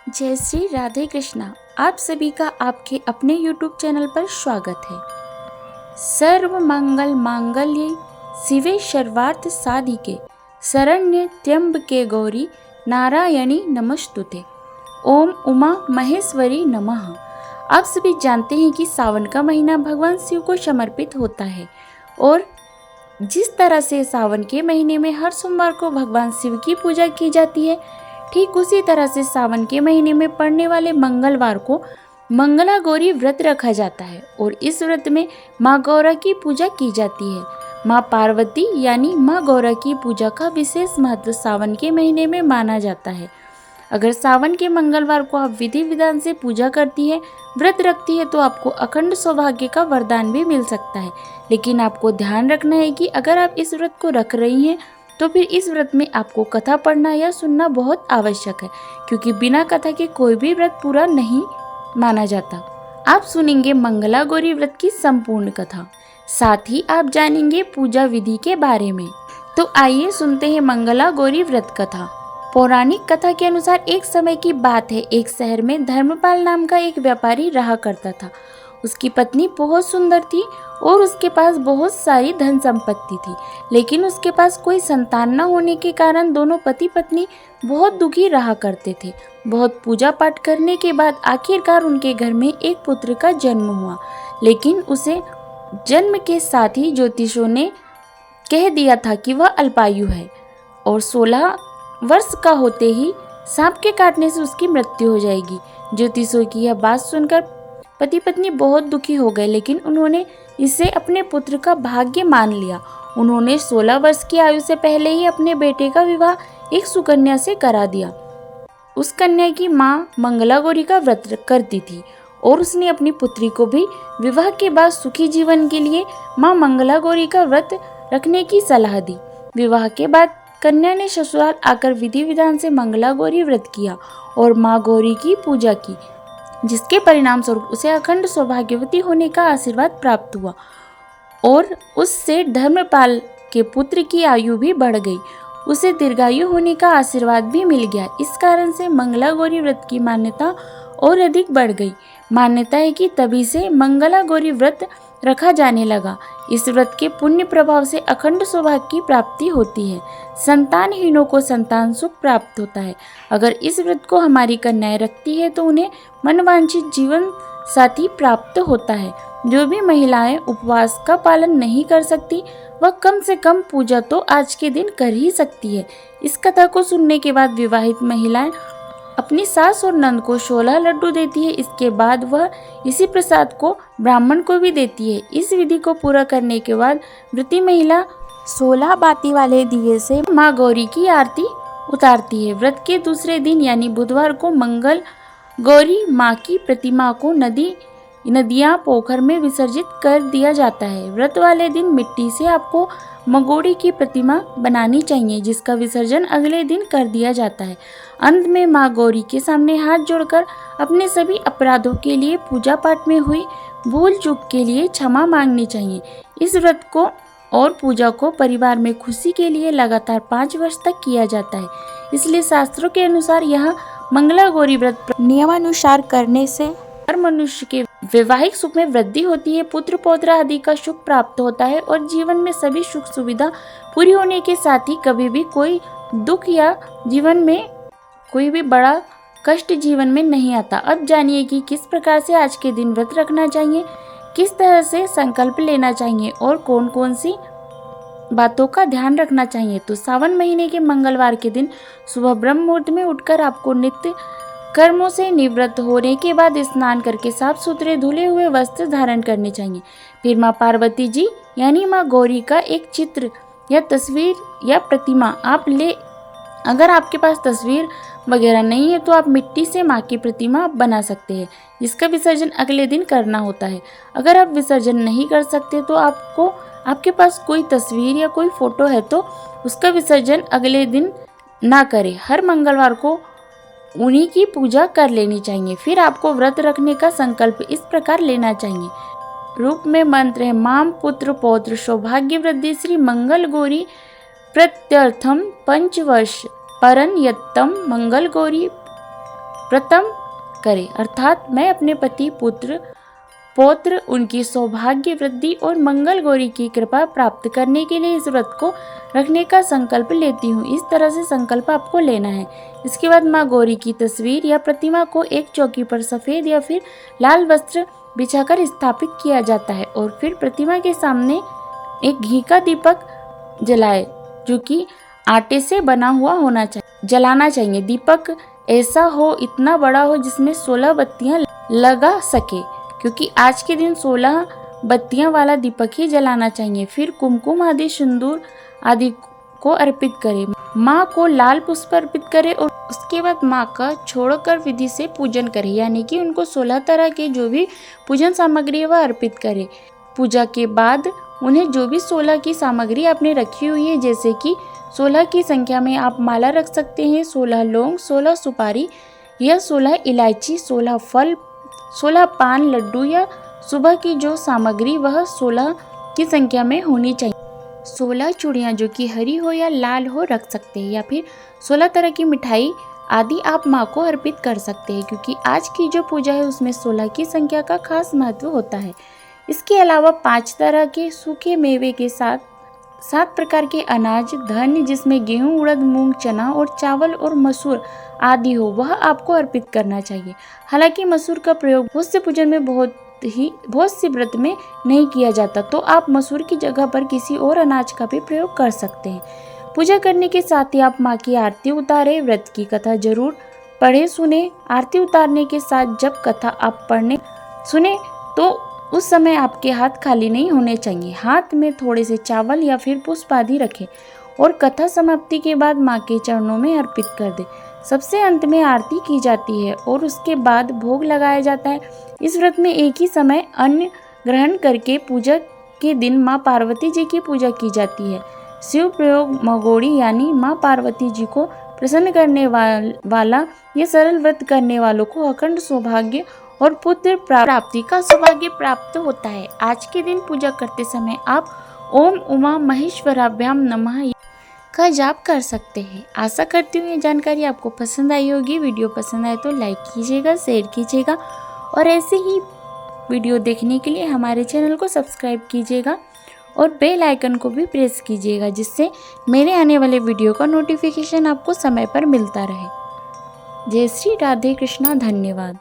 जय श्री राधे कृष्णा। आप सभी का आपके अपने YouTube चैनल पर स्वागत है। सर्व मंगल मांगल्ये शिवे सर्वार्थ साधिके शरण्य त्र्यंबके गौरी नारायणी नमस्तुते। ओम उमा महेश्वरी नमः। आप सभी जानते हैं कि सावन का महीना भगवान शिव को समर्पित होता है और जिस तरह से सावन के महीने में हर सोमवार को भगवान शिव की पूजा की जाती है, ठीक उसी तरह से सावन के महीने में पड़ने वाले मंगलवार को मंगला गौरी व्रत रखा जाता है और इस व्रत में माँ गौरा की पूजा की जाती है। माँ पार्वती यानी माँ गौरा की पूजा का विशेष महत्व सावन के महीने में माना जाता है। अगर सावन के मंगलवार को आप विधि विधान से पूजा करती है, व्रत रखती है, तो आपको अखंड सौभाग्य का वरदान भी मिल सकता है। लेकिन आपको ध्यान रखना है कि अगर आप इस व्रत को रख रही हैं तो फिर इस व्रत में आपको कथा पढ़ना या सुनना बहुत आवश्यक है, क्योंकि बिना कथा के कोई भी व्रत पूरा नहीं माना जाता। आप सुनेंगे मंगला गौरी व्रत की संपूर्ण कथा, साथ ही आप जानेंगे पूजा विधि के बारे में। तो आइए सुनते हैं मंगला गौरी व्रत कथा। पौराणिक कथा के अनुसार एक समय की बात है, एक शहर में धर्मपाल नाम का एक व्यापारी रहा करता था। उसकी पत्नी बहुत सुंदर थी और उसके पास बहुत सारी धन संपत्ति थी, लेकिन उसके पास कोई संतान न होने के कारण दोनों पति पत्नी बहुत दुखी रहा करते थे। बहुत पूजा पाठ करने के बाद आखिरकार उनके घर में एक पुत्र का जन्म हुआ, लेकिन उसे जन्म के साथ ही ज्योतिषों ने कह दिया था कि वह अल्पायु है और 16 वर्ष का होते ही सांप के काटने से उसकी मृत्यु हो जाएगी। ज्योतिषों की यह बात सुनकर पति पत्नी बहुत दुखी हो गए, लेकिन उन्होंने इसे अपने पुत्र का भाग्य मान लिया। उन्होंने 16 वर्ष की आयु से पहले ही अपने बेटे का विवाह एक सुकन्या से करा दिया। उस कन्या की माँ मंगला गौरी का व्रत करती थी और उसने अपनी पुत्री को भी विवाह के बाद सुखी जीवन के लिए माँ मंगला गौरी का व्रत रखने की सलाह दी। विवाह के बाद कन्या ने ससुराल आकर विधि विधान से मंगला गौरी व्रत किया और माँ गौरी की पूजा की, जिसके परिणाम स्वरूप उसे अखंड सौभाग्यवती होने का आशीर्वाद प्राप्त हुआ और उससे धर्मपाल के पुत्र की आयु भी बढ़ गई। उसे दीर्घायु होने का आशीर्वाद भी मिल गया। इस कारण से मंगला गौरी व्रत की मान्यता और अधिक बढ़ गई। मान्यता है कि तभी से मंगला गौरी व्रत रखा जाने लगा। इस व्रत के पुण्य प्रभाव से अखंड सौभाग्य की प्राप्ति होती है। संतानहीनों को संतान सुख प्राप्त होता है। अगर इस व्रत को हमारी कन्याएं रखती है तो उन्हें मनवांछित जीवन साथी प्राप्त होता है। जो भी महिलाएं उपवास का पालन नहीं कर सकती, वह कम से कम पूजा तो आज के दिन कर ही सकती है। इस कथा को सुनने के बाद विवाहित महिलाएं अपनी सास और नंद को 16 लड्डू देती है। इसके बाद वह इसी प्रसाद को ब्राह्मण को भी देती है। इस विधि को पूरा करने के बाद व्रती महिला 16 बाती वाले दिए से माँ गौरी की आरती उतारती है। व्रत के दूसरे दिन यानी बुधवार को मंगल गौरी माँ की प्रतिमा को नदियाँ पोखर में विसर्जित कर दिया जाता है। व्रत वाले दिन मिट्टी से आपको मगोड़ी की प्रतिमा बनानी चाहिए, जिसका विसर्जन अगले दिन कर दिया जाता है। अंत में माँ गौरी के सामने हाथ जोड़कर अपने सभी अपराधों के लिए, पूजा पाठ में हुई भूल चूक के लिए क्षमा मांगनी चाहिए। इस व्रत को और पूजा को परिवार में खुशी के लिए लगातार 5 वर्ष तक किया जाता है। इसलिए शास्त्रों के अनुसार यह मंगला गौरी व्रत नियमानुसार करने से हर मनुष्य के वैवाहिक सुख में वृद्धि होती है, पुत्र पौत्र आदि का सुख प्राप्त होता है और जीवन में सभी सुख सुविधा पूरी होने के साथ ही कभी भी कोई दुख या जीवन में कोई भी बड़ा कष्ट जीवन में नहीं आता। अब जानिए कि किस प्रकार से आज के दिन व्रत रखना चाहिए, किस तरह से संकल्प लेना चाहिए और कौन कौन सी बातों का ध्यान रखना चाहिए। तो सावन महीने के मंगलवार के दिन सुबह ब्रह्म मुहूर्त में उठकर आपको नित्य कर्मों से निवृत्त होने के बाद स्नान करके साफ सुथरे धुले हुए वस्त्र धारण करने चाहिए। फिर माँ पार्वती जी यानी माँ गौरी का एक चित्र या तस्वीर या प्रतिमा आप ले। अगर आपके पास तस्वीर वगैरह नहीं है तो आप मिट्टी से माँ की प्रतिमा बना सकते हैं, जिसका विसर्जन अगले दिन करना होता है। अगर आप विसर्जन नहीं कर सकते तो आपके पास कोई तस्वीर या कोई फोटो है तो उसका विसर्जन अगले दिन ना करें। हर मंगलवार को उन्हीं की पूजा कर लेनी चाहिए। फिर आपको व्रत रखने का संकल्प इस प्रकार लेना चाहिए। रूप में मंत्र है, माम पुत्र पौत्र सौभाग्य वृद्धि श्री मंगल गौरी प्रत्यर्थम 5 वर्ष परन यत्तम मंगल गौरी व्रतम करे, अर्थात मैं अपने पति, पुत्र, पौत्र, उनकी सौभाग्य वृद्धि और मंगल गौरी की कृपा प्राप्त करने के लिए इस व्रत को रखने का संकल्प लेती हूँ। इस तरह से संकल्प आपको लेना है। इसके बाद माँ गौरी की तस्वीर या प्रतिमा को एक चौकी पर सफ़ेद या फिर लाल वस्त्र बिछाकर स्थापित किया जाता है और फिर प्रतिमा के सामने एक घी का दीपक जलाए, जो कि आटे से बना हुआ होना चाहिए, जलाना चाहिए। दीपक ऐसा हो, इतना बड़ा हो जिसमें 16 बत्तियां लगा सके, क्योंकि आज के दिन 16 बत्तियां वाला दीपक ही जलाना चाहिए। फिर कुमकुम आदि, सिंदूर आदि को अर्पित करें। माँ को लाल पुष्प अर्पित करें और उसके बाद माँ का छोड़कर विधि से पूजन करें, यानी कि उनको 16 तरह के जो भी पूजन सामग्री है वह अर्पित करें। पूजा के बाद उन्हें जो भी 16 की सामग्री आपने रखी हुई है, जैसे कि 16 की संख्या में आप माला रख सकते हैं, 16 लौंग, 16 सुपारी या 16 इलायची, 16 फल, 16 पान, लड्डू या सुबह की जो सामग्री वह 16 की संख्या में होनी चाहिए। 16 चूड़ियाँ जो कि हरी हो या लाल हो रख सकते हैं, या फिर 16 तरह की मिठाई आदि आप माँ को अर्पित कर सकते हैं, क्योंकि आज की जो पूजा है उसमें 16 की संख्या का खास महत्व होता है। इसके अलावा 5 तरह के सूखे मेवे के साथ 7 प्रकार के अनाज, धान्य जिसमें गेहूं, उड़द, मूंग, चना और चावल और मसूर आदि हो, वह आपको अर्पित करना चाहिए। हालांकि मसूर का प्रयोग बहुत से पूजन में बहुत सी व्रत में नहीं किया जाता, तो आप मसूर की जगह पर किसी और अनाज का भी प्रयोग कर सकते हैं। पूजा करने के साथ ही आप माँ की आरती उतारें, व्रत की कथा जरूर पढ़े सुने। आरती उतारने के साथ जब कथा आप पढ़ने सुने तो उस समय आपके हाथ खाली नहीं होने चाहिए। हाथ में थोड़े से चावल या फिर पुष्प आदि रखें और कथा समाप्ति के बाद माँ के चरणों में अर्पित कर दें। सबसे अंत में आरती की जाती है और उसके बाद भोग लगाया जाता है। इस व्रत में एक ही समय अन्न ग्रहण करके पूजा के दिन माँ पार्वती जी की पूजा की जाती है। शिव प्रयोग मगोड़ी यानी माँ पार्वती जी को प्रसन्न करने वाला यह सरल व्रत करने वालों को अखंड सौभाग्य और पुत्र प्राप्ति का सौभाग्य प्राप्त होता है। आज के दिन पूजा करते समय आप ओम उमा महेश्वराभ्याम नमः का जाप कर सकते हैं। आशा करती हूँ ये जानकारी आपको पसंद आई होगी। वीडियो पसंद आए तो लाइक कीजिएगा, शेयर कीजिएगा और ऐसे ही वीडियो देखने के लिए हमारे चैनल को सब्सक्राइब कीजिएगा और बेल आइकन को भी प्रेस कीजिएगा, जिससे मेरे आने वाले वीडियो का नोटिफिकेशन आपको समय पर मिलता रहे। जय श्री राधे कृष्णा। धन्यवाद।